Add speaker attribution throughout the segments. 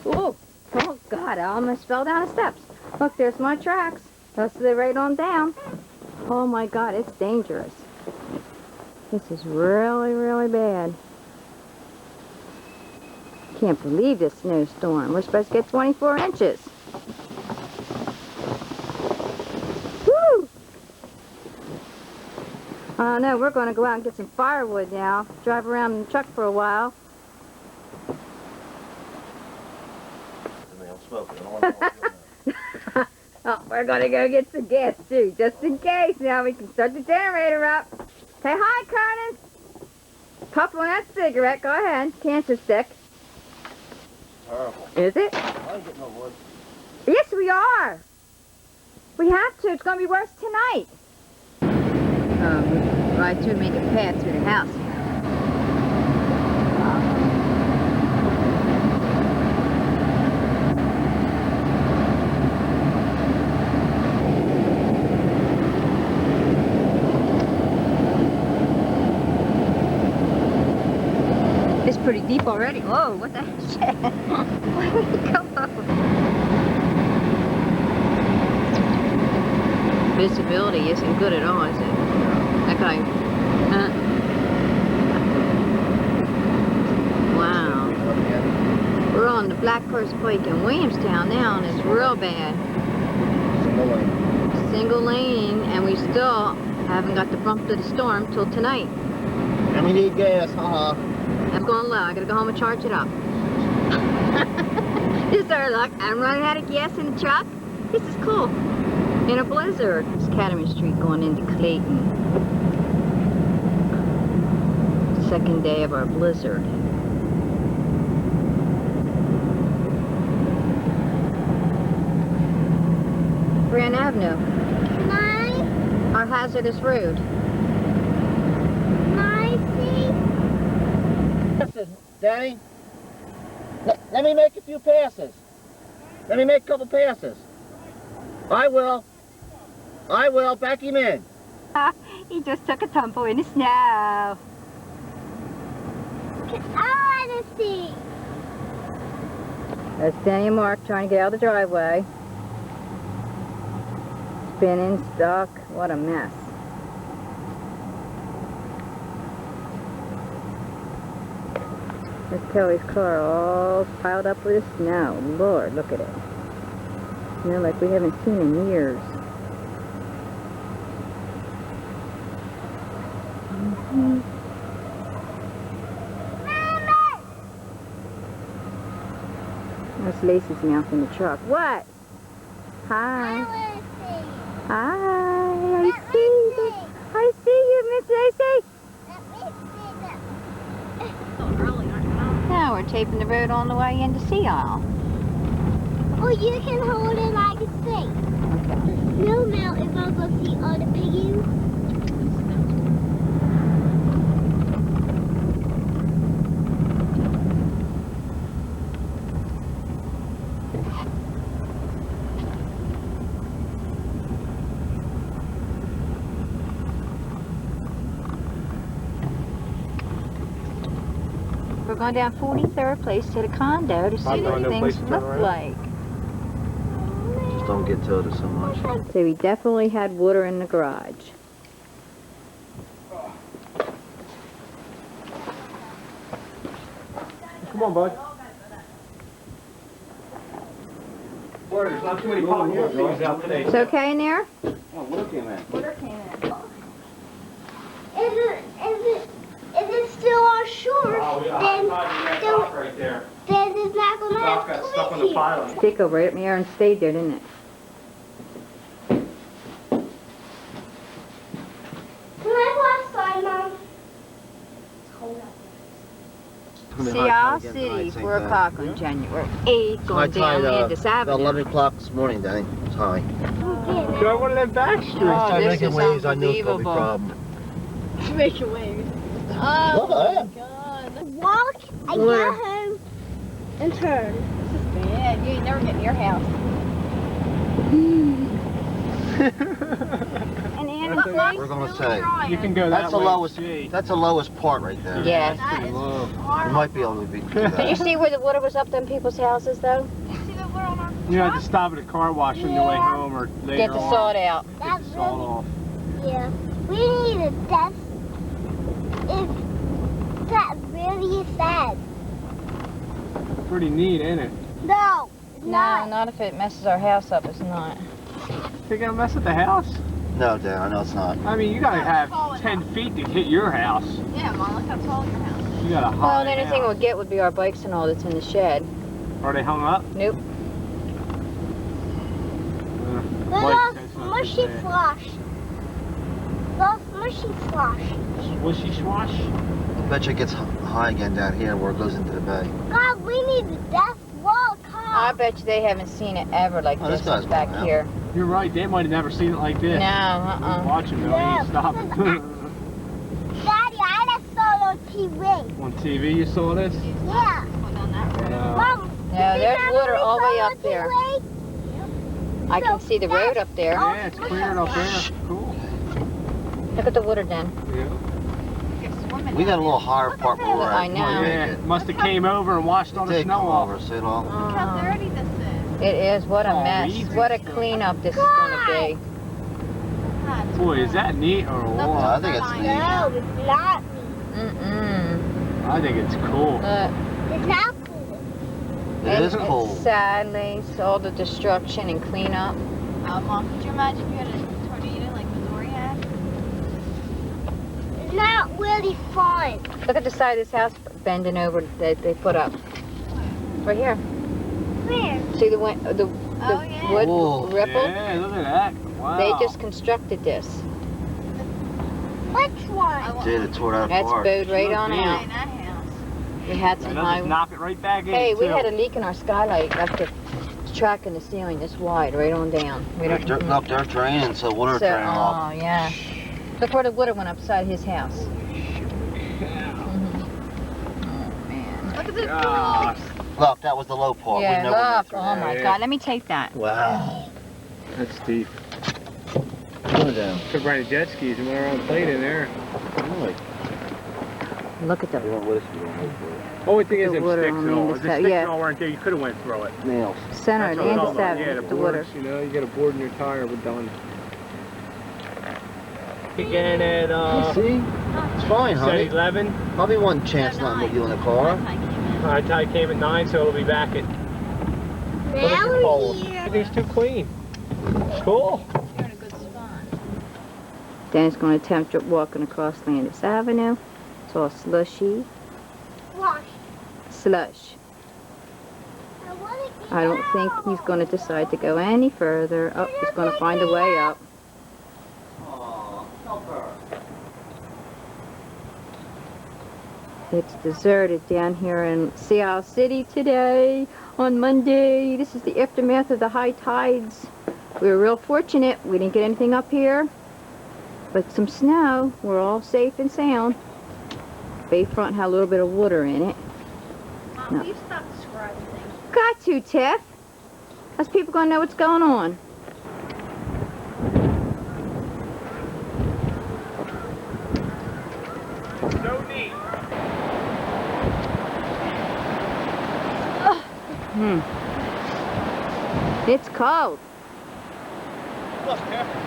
Speaker 1: Oh, oh God, I almost fell down the steps. Look, there's my tracks. That's the right on down. Oh my God, it's dangerous. This is really, really bad. Can't believe this snowstorm. We're supposed to get 24 inches. Woo! Oh no, we're going to go out and get some firewood now. Drive around in the truck for a while. Oh, we're going to go get some gas too, just in case. Now we can start the generator up. Say hi, Conan. Puff on that cigarette. Go ahead. Cancer stick.
Speaker 2: Terrible.
Speaker 1: Is it?
Speaker 2: I ain't getting no wood.
Speaker 1: Yes, we are. We have to. It's going to be worse tonight. Right to make a path through the house. It's pretty deep already. Whoa, what the shit? Why did it come up? Visibility isn't good at all, is it? That guy. Wow. We're on the Black Horse Pike in Williamstown now, and it's real bad.
Speaker 2: Single lane.
Speaker 1: Single lane, and we still haven't got the bump of the storm till tonight.
Speaker 2: And we need gas, haha.
Speaker 1: I'm going low. I gotta go home and charge it up. This is our luck. I'm running out of gas in the truck. This is cool. In a blizzard. It's Academy Street going into Clayton. Second day of our blizzard. Grand Avenue. Our hazardous road.
Speaker 2: Danny, let me make a few passes. Let me make a couple passes. I will. Back him in.
Speaker 1: He just took a tumble in the snow.
Speaker 3: I want to see.
Speaker 1: That's Danny and Mark trying to get out of the driveway. Spinning, stuck. What a mess. There's Kelly's car all piled up with snow. Lord, look at it. Snow like we haven't seen in years. That's Lacey's mouth in the truck. What? Hi. Hi. I see you. I see you, Miss Lacey. Now we're taping the road on the way into Seattle.
Speaker 3: Or you can hold it like a stick.
Speaker 1: Okay.
Speaker 3: No, Mel, if I go see all the piggies.
Speaker 1: We're going down 43rd Place to the condo to see what things look like.
Speaker 2: Just don't get tilted so much.
Speaker 1: So we definitely had water in the garage.
Speaker 4: Come on, bud. Boy, there's not too many popcorn things out today.
Speaker 1: It's okay in there?
Speaker 2: Oh, look at that.
Speaker 1: Water came in.
Speaker 3: If it's still on shore,
Speaker 4: Oh, yeah,
Speaker 3: then
Speaker 4: right there.
Speaker 3: then it's not going to
Speaker 4: Doc
Speaker 3: have
Speaker 4: got stuck on
Speaker 3: toys
Speaker 4: the piling.
Speaker 1: Stick over it, and stayed there, didn't it?
Speaker 3: Can I go outside, Mom? It's cold out
Speaker 1: Seattle City, 4 o'clock on January 8th, going down Landis Avenue.
Speaker 2: 11 o'clock this morning, Danny. It's high.
Speaker 3: there.
Speaker 4: Do I want to let back street?
Speaker 1: Oh, this
Speaker 2: making
Speaker 1: is
Speaker 2: waves, I knew it was gonna be a
Speaker 1: unbelievable.
Speaker 2: problem.
Speaker 3: Making waves.
Speaker 2: Look
Speaker 3: Oh,
Speaker 2: at that.
Speaker 3: God. Walk, I
Speaker 1: Where?
Speaker 3: get home, and turn.
Speaker 1: Man, you ain't never get in your house. And
Speaker 2: We're gonna say.
Speaker 4: You can go that
Speaker 2: That's the
Speaker 4: way.
Speaker 2: lowest.
Speaker 4: See.
Speaker 2: That's the lowest part right there.
Speaker 1: Yeah.
Speaker 4: That's pretty low.
Speaker 2: You might be able to do
Speaker 1: Did you
Speaker 2: that.
Speaker 1: see where the water was up them people's houses though?
Speaker 4: You have to stop at a car wash on the way home or later
Speaker 1: Get the
Speaker 4: on.
Speaker 1: salt out.
Speaker 4: Get
Speaker 3: That's
Speaker 4: the salt
Speaker 3: really,
Speaker 4: off.
Speaker 3: yeah. We need a test. Is that really sad?
Speaker 4: Pretty neat, ain't it?
Speaker 3: No, it's
Speaker 1: No,
Speaker 3: not.
Speaker 1: not if it messes our house up. It's not.
Speaker 4: You're gonna mess with the house?
Speaker 2: No, Dan, I know it's not.
Speaker 4: I mean, you gotta have 10 feet to hit your house.
Speaker 5: Yeah, Mom, look how tall your house is.
Speaker 4: You gotta
Speaker 1: Well,
Speaker 4: hide
Speaker 1: the only thing
Speaker 4: out.
Speaker 1: we'll get would be our bikes and all that's in the shed.
Speaker 4: Are they hung up?
Speaker 1: Nope.
Speaker 3: Those
Speaker 4: Mike says something
Speaker 3: mushy
Speaker 4: there.
Speaker 3: slush. Those mushy slush.
Speaker 4: Swishy swash?
Speaker 2: I bet you it gets high again down here where it goes into the bay.
Speaker 3: God, we need a death wall
Speaker 1: I
Speaker 3: car.
Speaker 1: bet you they haven't seen it ever like
Speaker 2: Oh, this
Speaker 1: this
Speaker 2: guy's
Speaker 1: back
Speaker 2: going out.
Speaker 1: here.
Speaker 4: You're right, they might have never seen it like this.
Speaker 1: No,
Speaker 4: Watch him though, he ain't stopping.
Speaker 3: Daddy, I just saw it on TV.
Speaker 4: On TV you saw this?
Speaker 3: Yeah.
Speaker 5: Go down that road.
Speaker 3: Mom,
Speaker 1: No,
Speaker 3: did you
Speaker 1: there's
Speaker 3: have
Speaker 1: water
Speaker 3: a
Speaker 1: all the way
Speaker 3: remote
Speaker 1: up there.
Speaker 3: TV?
Speaker 1: I can see the road up there.
Speaker 3: Oh,
Speaker 4: Yeah, it's cleared up there. Cool.
Speaker 1: Look at the water den.
Speaker 4: Yeah.
Speaker 5: You're swimming
Speaker 2: We got a
Speaker 5: down
Speaker 2: little higher part where we're at.
Speaker 1: I know.
Speaker 2: Might make
Speaker 4: Yeah,
Speaker 2: it.
Speaker 4: must have came over and washed all
Speaker 2: It
Speaker 4: the
Speaker 2: did
Speaker 4: snow
Speaker 2: come
Speaker 4: off.
Speaker 2: over, see it all?
Speaker 5: there. Look how dirty this is.
Speaker 1: It is. What a
Speaker 4: Oh,
Speaker 1: mess.
Speaker 4: weeds.
Speaker 1: What a cleanup this is going to be.
Speaker 5: God, it's
Speaker 4: Boy, is that neat or
Speaker 2: Oh,
Speaker 4: what?
Speaker 2: I think it's neat.
Speaker 3: No, it's not.
Speaker 1: Mm-mm.
Speaker 4: I think it's cool.
Speaker 3: It's not cool.
Speaker 2: It is
Speaker 1: And
Speaker 2: cool.
Speaker 1: Sadly, it's all the destruction and cleanup.
Speaker 5: Mom, could you imagine if you had a tornado like Missouri had?
Speaker 3: It's not really fun.
Speaker 1: Look at the side of this house bending over that they put up. Right here.
Speaker 3: Where?
Speaker 1: See the
Speaker 5: Oh, yeah.
Speaker 1: wood
Speaker 2: Whoa.
Speaker 1: ripple?
Speaker 4: Yeah, look at that. Wow.
Speaker 1: They just constructed this.
Speaker 3: Which one?
Speaker 5: I want
Speaker 2: Did it tore that
Speaker 1: That's
Speaker 2: apart.
Speaker 1: bowed right
Speaker 4: Look
Speaker 1: on
Speaker 4: here.
Speaker 1: out.
Speaker 5: in that house.
Speaker 1: We had
Speaker 4: And
Speaker 1: some
Speaker 4: they'll
Speaker 1: high.
Speaker 4: just knock it right back in.
Speaker 1: Hey, we
Speaker 4: too.
Speaker 1: had a leak in our skylight up the track in the ceiling this wide, right on down. We
Speaker 2: They're,
Speaker 1: don't.
Speaker 2: look, they're draining, so water
Speaker 1: So,
Speaker 2: draining off.
Speaker 1: oh yeah. Look where the water went upside his house.
Speaker 5: Look at this
Speaker 4: Gosh,
Speaker 2: Look, that was the low part.
Speaker 1: Yeah,
Speaker 2: we never went
Speaker 1: look.
Speaker 2: through
Speaker 1: Oh
Speaker 2: that.
Speaker 1: my
Speaker 4: Yeah.
Speaker 1: God. Let me take that.
Speaker 2: Wow.
Speaker 4: that's deep.
Speaker 2: Go down.
Speaker 4: Could bring the jet skis and went around and played in there.
Speaker 2: Really?
Speaker 1: Look at the.
Speaker 2: You want with us, you don't wait for it.
Speaker 4: Only thing is
Speaker 1: The
Speaker 4: them
Speaker 1: water
Speaker 4: sticks
Speaker 1: on
Speaker 4: and
Speaker 1: the
Speaker 4: all.
Speaker 1: end
Speaker 4: If
Speaker 1: of
Speaker 4: the
Speaker 1: that,
Speaker 4: sticks
Speaker 1: yeah.
Speaker 4: and all weren't there, you could have went through it.
Speaker 2: Nails.
Speaker 1: Center
Speaker 4: That's
Speaker 1: and
Speaker 4: what I'm
Speaker 1: the
Speaker 4: talking about. Yeah,
Speaker 1: seven.
Speaker 4: the
Speaker 1: The water.
Speaker 4: boards, you know, you get a board in your tire, we're done. Again at
Speaker 2: See? It's fine, honey.
Speaker 4: 11.
Speaker 2: I'll be one chance not with you in the car.
Speaker 4: I came at 9, so it'll be back at.
Speaker 3: Now we're here.
Speaker 4: Everything's too clean. Cool.
Speaker 5: You're in a good spot.
Speaker 1: Dan's going to attempt walking across Landis Avenue. It's all slushy.
Speaker 3: Wash.
Speaker 1: Slush.
Speaker 3: I wanna get
Speaker 1: I don't think
Speaker 3: out.
Speaker 1: he's going to decide to go any further. Oh, he's going to find a way up. It's deserted down here in Sea Isle City today on Monday. This is the aftermath of the high tides. We were real fortunate. We didn't get anything up here, but some snow. We're all safe and sound. Bayfront had a little bit of water in it.
Speaker 5: Mom,
Speaker 1: No.
Speaker 5: will you stop describing things?
Speaker 1: Got to, Tiff. How's people gonna know what's going on?
Speaker 4: So neat.
Speaker 1: It's cold.
Speaker 4: Look, careful.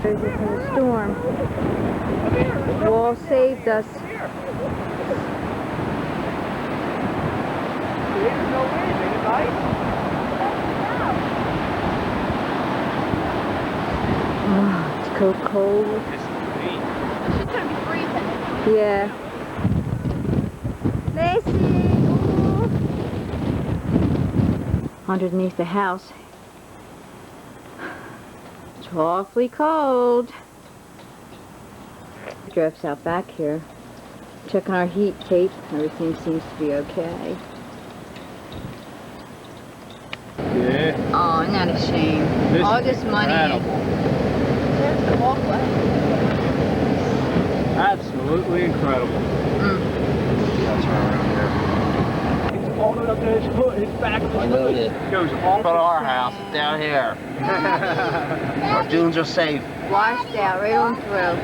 Speaker 1: There's a storm. The wall saved us.
Speaker 4: There's no wind, it's ice.
Speaker 1: Oh, it's so cold.
Speaker 4: It's neat.
Speaker 5: She's gonna be freezing.
Speaker 1: Yeah. Lacey! Underneath the house. It's awfully cold. Drifts out back here. Checking our heat tape. Everything seems to be okay.
Speaker 4: Yeah.
Speaker 1: Oh, isn't that a shame?
Speaker 4: This
Speaker 1: All
Speaker 4: is
Speaker 1: this money.
Speaker 4: incredible.
Speaker 5: There's the walkway.
Speaker 4: Absolutely incredible.
Speaker 1: Mm.
Speaker 2: That's right around here.
Speaker 4: all the way up to his foot, his back of his
Speaker 2: I know
Speaker 4: foot.
Speaker 2: it.
Speaker 4: Goes all
Speaker 2: But our house is down here. Our dunes are safe.
Speaker 1: Washed out right on through.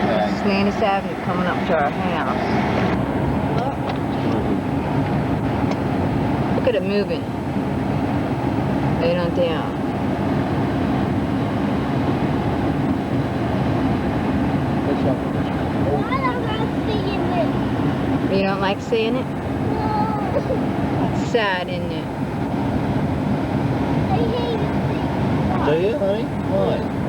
Speaker 2: Okay.
Speaker 1: Slanus Avenue coming up to our house. Look at it moving. Right on down. You don't like seeing it? It's sad, isn't it?
Speaker 2: Do you, honey? Why?